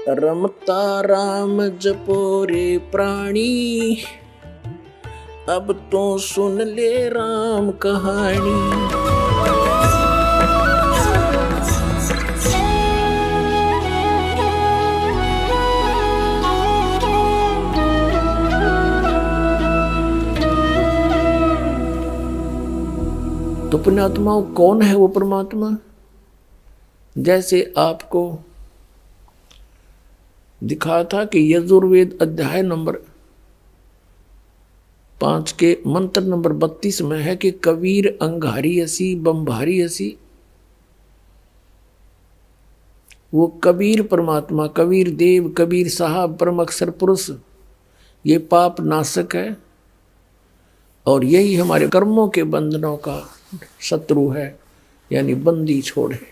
रमता राम जपो रे प्राणी, अब तो सुन ले राम कहानी। तो पुण्यात्माओं, कौन है वो परमात्मा? जैसे आपको दिखा था कि यजुर्वेद अध्याय नंबर 5 के मंत्र नंबर 32 में है कि कबीर अंगारी असी बम्भारी असी। वो कबीर परमात्मा, कबीर देव, कबीर साहब, परम अक्षर पुरुष, ये पाप नाशक है और यही हमारे कर्मों के बंधनों का शत्रु है, यानी बंदी छोड़ है,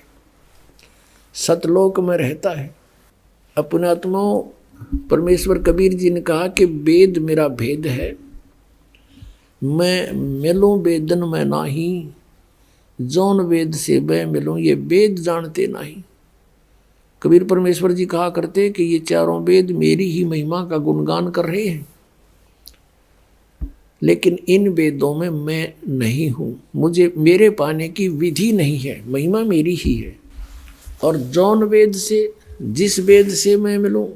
सतलोक में रहता है। अपने आत्माओं, परमेश्वर कबीर जी ने कहा कि वेद मेरा भेद है, मैं मिलूं वेदन में नाही, जौन वेद से मैं मिलूं ये वेद जानते नहीं। कबीर परमेश्वर जी कहा करते कि ये चारों वेद मेरी ही महिमा का गुणगान कर रहे हैं, लेकिन इन वेदों में मैं नहीं हूं, मुझे मेरे पाने की विधि नहीं है, महिमा मेरी ही है। और जौन वेद से, जिस वेद से मैं मिलूं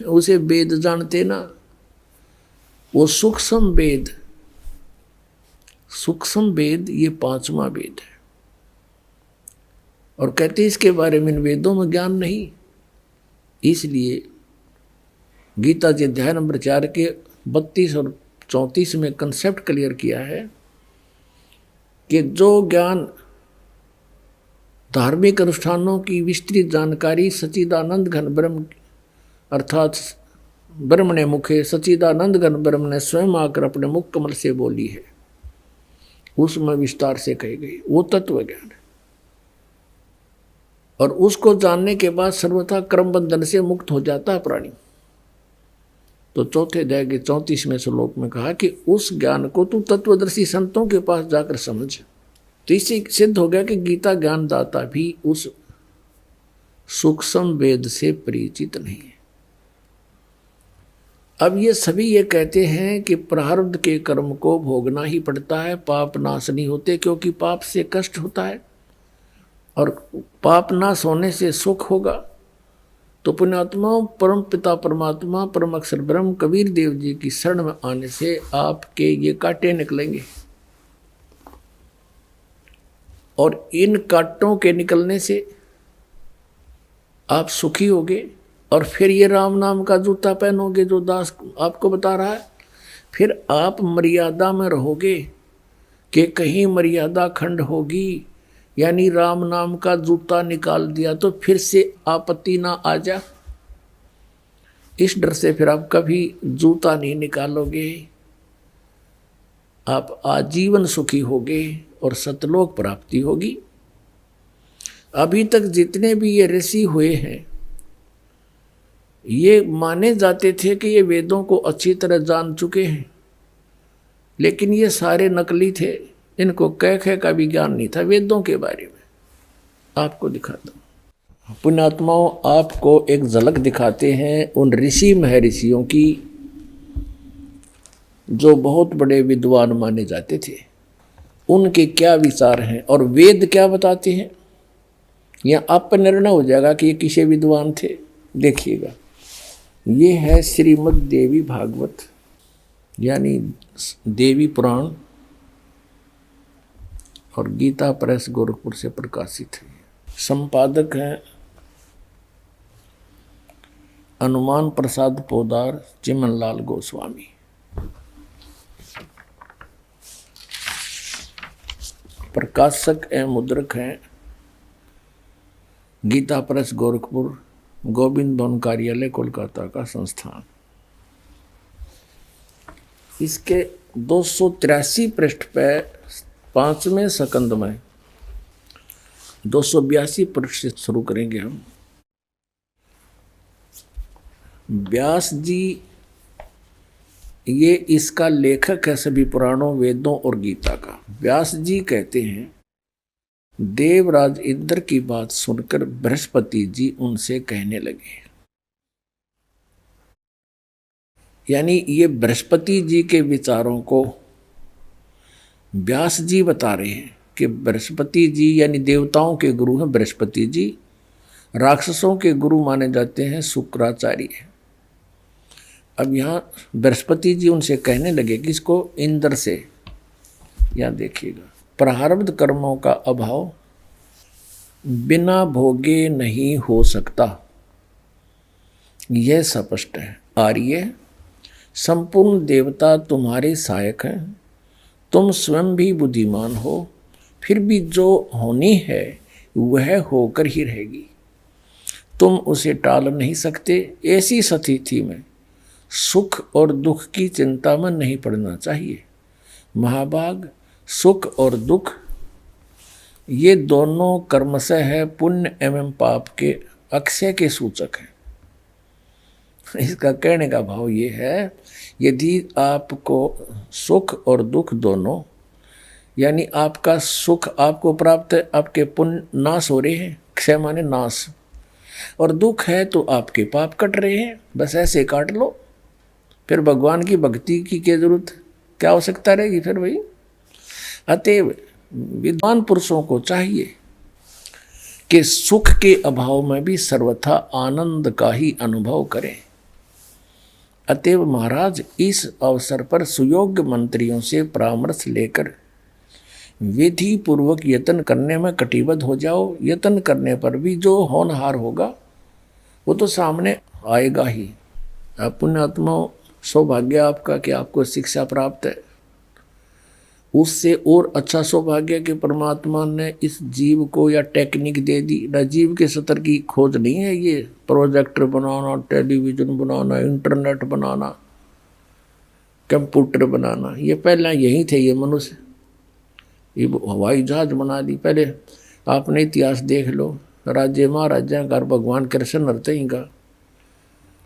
उसे वेद जानते ना। वो सूक्ष्म वेद, सूक्ष्म वेद ये 5वां वेद है, और कहते इसके बारे में इन वेदों में ज्ञान नहीं। इसलिए गीता जी अध्याय नंबर 4 के 32 और 34 में कंसेप्ट क्लियर किया है कि जो ज्ञान धार्मिक अनुष्ठानों की विस्तृत जानकारी सच्चिदानंद घन ब्रह्म अर्थात ब्रह्म ने मुखे सच्चिदानंद घन ब्रह्म ने स्वयं आकर अपने मुख कमल से बोली है, उसमें विस्तार से कही गई, वो तत्व ज्ञान है। और उसको जानने के बाद सर्वथा कर्म बंधन से मुक्त हो जाता है प्राणी। तो चौथे अध्याय के 34वें श्लोक में कहा कि उस ज्ञान को तू तत्वदर्शी संतों के पास जाकर समझ। तो इससे सिद्ध हो गया कि गीता ज्ञानदाता भी उस सूक्ष्म वेद से परिचित नहीं है। अब ये सभी ये कहते हैं कि प्रारब्ध के कर्म को भोगना ही पड़ता है, पाप नाश नहीं होते, क्योंकि पाप से कष्ट होता है और पाप नाश होने से सुख होगा। तो पुण्यात्माओं, परम पिता परमात्मा परम अक्षर ब्रह्म कबीर देव जी की शरण में आने से आपके ये कांटे निकलेंगे, और इन कांटों के निकलने से आप सुखी होगे। और फिर ये राम नाम का जूता पहनोगे जो दास आपको बता रहा है। फिर आप मर्यादा में रहोगे कि कहीं मर्यादा खंड होगी, यानी राम नाम का जूता निकाल दिया तो फिर से आपत्ति ना आ जा। इस डर से फिर आप कभी जूता नहीं निकालोगे, आप आजीवन सुखी होगे और सतलोक प्राप्ति होगी। अभी तक जितने भी ये ऋषि हुए हैं, ये माने जाते थे कि ये वेदों को अच्छी तरह जान चुके हैं, लेकिन ये सारे नकली थे, इनको कह का भी ज्ञान नहीं था वेदों के बारे में। आपको दिखाता हूँ पुण्यात्माओं, आपको एक झलक दिखाते हैं उन ऋषि महर्षियों की जो बहुत बड़े विद्वान माने जाते थे, उनके क्या विचार हैं और वेद क्या बताते हैं। यह आप पर निर्णय हो जाएगा कि ये किसे विद्वान थे। देखिएगा, ये है श्रीमद् देवी भागवत, यानी देवी पुराण, और गीता प्रेस गोरखपुर से प्रकाशित है। संपादक हैं हनुमान प्रसाद पोदार, चिमनलाल गोस्वामी। प्रकाशक एवं मुद्रक हैं गीता प्रेस गोरखपुर, गोविंद भवन कार्यालय कोलकाता का संस्थान। इसके 283 पृष्ठ पे 5वें सकंद में 282 पृष्ठ से शुरू करेंगे हम। व्यास जी ये इसका लेखक है सभी पुराणों, वेदों और गीता का। व्यास जी कहते हैं देवराज इंद्र की बात सुनकर बृहस्पति जी उनसे कहने लगे, यानी ये बृहस्पति जी के विचारों को व्यास जी बता रहे हैं कि बृहस्पति जी यानी देवताओं के गुरु हैं बृहस्पति जी, राक्षसों के गुरु माने जाते हैं शुक्राचार्य। अब यहाँ बृहस्पति जी उनसे कहने लगे कि इसको इंद्र से, यहाँ देखिएगा, प्रारब्ध कर्मों का अभाव बिना भोगे नहीं हो सकता, यह स्पष्ट है। आर्य, संपूर्ण देवता तुम्हारे सहायक हैं, तुम स्वयं भी बुद्धिमान हो, फिर भी जो होनी है वह होकर ही रहेगी, तुम उसे टाल नहीं सकते। ऐसी स्थिति में सुख और दुख की चिंता में नहीं पड़ना चाहिए। महाभाग, सुख और दुख ये दोनों कर्मशः है पुण्य एवं पाप के अक्षय के सूचक हैं। इसका कहने का भाव ये है, यदि आपको सुख और दुख दोनों, यानी आपका सुख आपको प्राप्त है, आपके पुण्य नाश हो रहे हैं, क्षय माने नाश, और दुख है तो आपके पाप कट रहे हैं, बस ऐसे काट लो, फिर भगवान की भक्ति की क्या जरूरत, क्या आवश्यकता रहेगी फिर भाई। अतएव विद्वान पुरुषों को चाहिए कि सुख के अभाव में भी सर्वथा आनंद का ही अनुभव करें। अतएव महाराज इस अवसर पर सुयोग्य मंत्रियों से परामर्श लेकर विधि पूर्वक यत्न करने में कटिबद्ध हो जाओ। यत्न करने पर भी जो होनहार होगा वो तो सामने आएगा ही। पुण्यात्मा, सौभाग्य आपका कि आपको शिक्षा प्राप्त है, उससे और अच्छा सौभाग्य कि परमात्मा ने इस जीव को या टेक्निक दे दी। न जीव के स्तर की खोज नहीं है ये, प्रोजेक्टर बनाना, टेलीविजन बनाना, इंटरनेट बनाना, कंप्यूटर बनाना, ये पहला यही थे ये मनुष्य। ये हवाई जहाज बना दी। पहले आपने इतिहास देख लो, राज्य महाराजा का भगवान कृष्ण नरते ही का,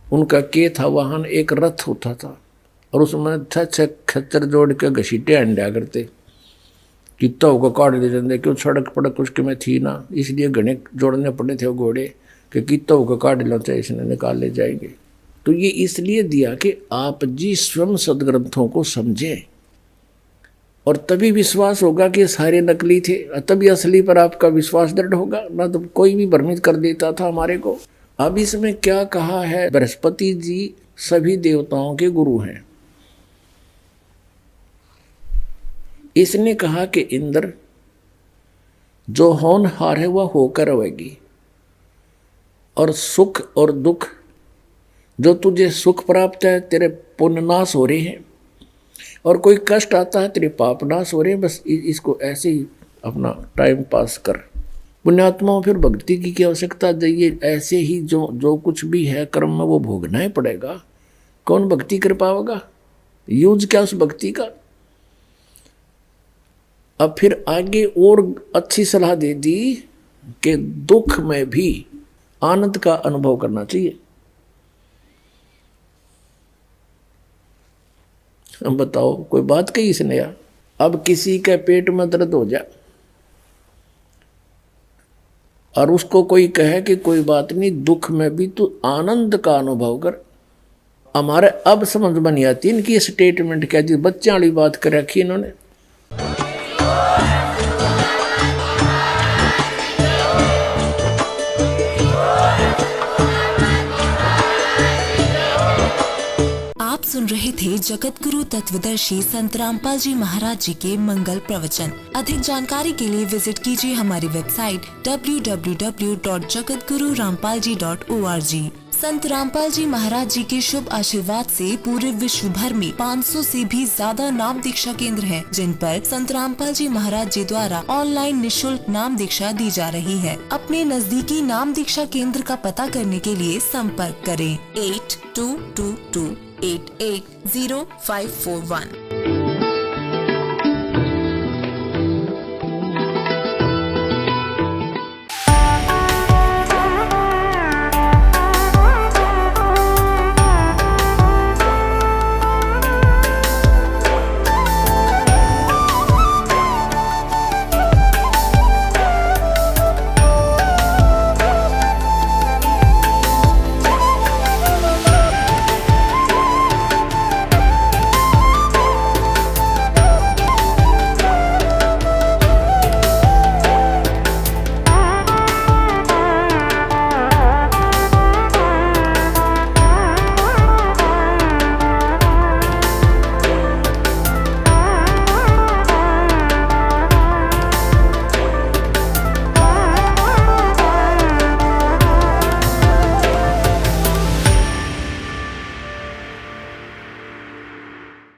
उनका के था वाहन, एक रथ होता था और उसमें छह खच्चर जोड़ के घसीटे अंडा करते, कितना होगा काट दे जाते, क्यों सड़क पड़क उसके में थी ना, इसलिए घने जोड़ने पड़े थे वो घोड़े कि कितना होगा काट लो चाहे इसने निकाल ले जाएंगे। तो ये इसलिए दिया कि आप जी स्वयं सदग्रंथों को समझें और तभी विश्वास होगा कि सारे नकली थे, तभी असली पर आपका विश्वास दृढ़ होगा। ना तो कोई भी भ्रमित कर देता था हमारे को। अब इसमें क्या कहा है, बृहस्पति जी सभी देवताओं के गुरु हैं। इसने कहा कि इंद्र, जो होनहार है वह होकर रहेगी, और सुख और दुख, जो तुझे सुख प्राप्त है तेरे पुण्य नाश हो रहे हैं, और कोई कष्ट आता है तेरे पाप नाश हो रहे हैं। बस इसको ऐसे ही अपना टाइम पास कर। पुण्यात्माओं, फिर भक्ति की क्या आवश्यकता चाहिए, ऐसे ही जो कुछ भी है कर्म में वो भोगना ही पड़ेगा। कौन भक्ति कर पाएगा, यूज क्या उस भक्ति का। अब फिर आगे और अच्छी सलाह दे दी कि दुख में भी आनंद का अनुभव करना चाहिए। अब बताओ, कोई बात कही इसने यार। अब किसी के पेट में दर्द हो जाए और उसको कोई कहे कि कोई बात नहीं, दुख में भी तू आनंद का अनुभव कर। हमारे अब समझ में नहीं आती इनकी स्टेटमेंट क्या जी, बच्चों वाली बात कर रखी इन्होंने। सुन रहे थे जगत गुरु तत्वदर्शी संत रामपाल जी महाराज जी के मंगल प्रवचन। अधिक जानकारी के लिए विजिट कीजिए हमारी वेबसाइट www.jagatgururampalji.org। संत रामपाल जी महाराज जी के शुभ आशीर्वाद से पूरे विश्व भर में 500 से भी ज्यादा नाम दीक्षा केंद्र हैं, जिन पर संत रामपाल जी महाराज जी द्वारा ऑनलाइन निशुल्क नाम दीक्षा दी जा रही है। अपने नजदीकी नाम दीक्षा केंद्र का पता करने के लिए संपर्क करें 8222 880541।